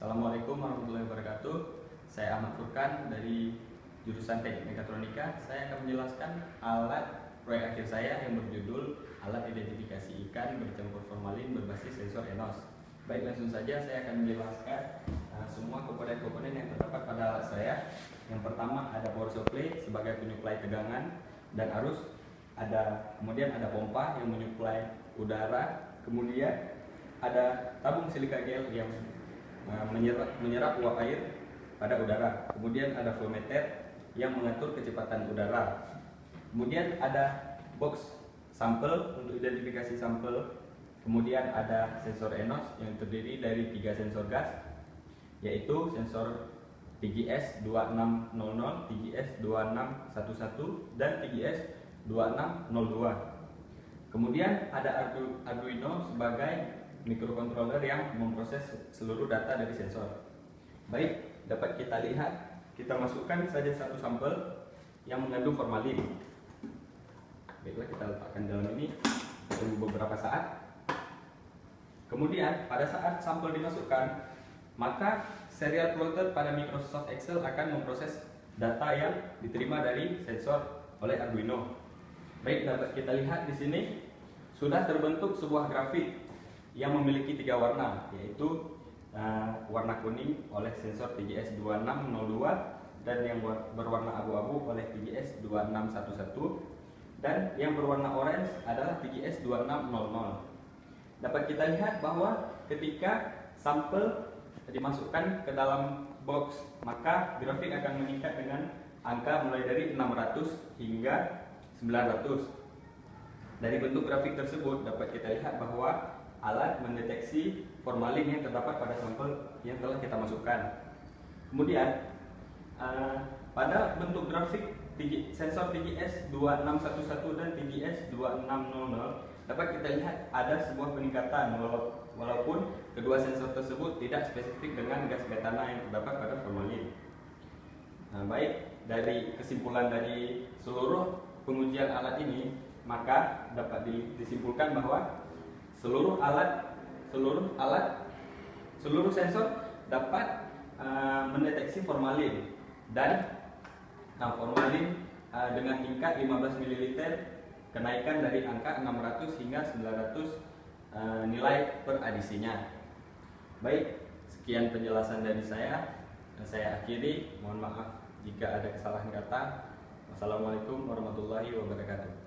Assalamualaikum warahmatullahi wabarakatuh. Saya Ahmad Furkan dari jurusan Teknik Mekatronika. Saya akan menjelaskan alat proyek akhir saya yang berjudul Alat Identifikasi Ikan Bercampur Formalin Berbasis Sensor ENOS. Baik, langsung saja saya akan menjelaskan semua komponen-komponen yang terdapat pada alat saya. Yang pertama ada power supply sebagai penyuplai tegangan dan arus. Kemudian ada pompa yang menyuplai udara. Kemudian ada tabung silika gel yang menyerap uap air pada udara. Kemudian ada flow meter yang mengatur kecepatan udara. Kemudian ada box sampel untuk identifikasi sampel. Kemudian ada sensor ENOS yang terdiri dari 3 sensor gas, yaitu sensor TGS 2600, TGS 2611, dan TGS 2602. Kemudian ada Arduino sebagai microcontroller yang memproses seluruh data dari sensor. Baik, dapat kita lihat, kita masukkan saja satu sampel yang mengandung formalin. Baiklah, kita letakkan dalam ini, tunggu beberapa saat. Kemudian pada saat sampel dimasukkan, maka serial plotter pada Microsoft Excel akan memproses data yang diterima dari sensor oleh Arduino. Baik, dapat kita lihat di sini sudah terbentuk sebuah grafik yang memiliki 3 warna, yaitu warna kuning oleh sensor TGS 2602 dan yang berwarna abu-abu oleh TGS 2611 dan yang berwarna orange adalah TGS 2600. Dapat kita lihat bahwa ketika sampel dimasukkan ke dalam box, maka grafik akan meningkat dengan angka mulai dari 600 hingga 900. Dari bentuk grafik tersebut dapat kita lihat bahwa alat mendeteksi formalin yang terdapat pada sampel yang telah kita masukkan. Kemudian pada bentuk grafik sensor TGS 2611 dan TGS 2600 dapat kita lihat ada sebuah peningkatan walaupun kedua sensor tersebut tidak spesifik dengan gas metana yang terdapat pada formalin. Baik, dari kesimpulan dari seluruh pengujian alat ini, maka dapat disimpulkan bahwa seluruh sensor dapat mendeteksi formalin dan formalin dengan tingkat 15 ml kenaikan dari angka 600 hingga 900 nilai per adisinya. Baik, sekian penjelasan dari saya. Saya akhiri, mohon maaf jika ada kesalahan kata. Wassalamualaikum warahmatullahi wabarakatuh.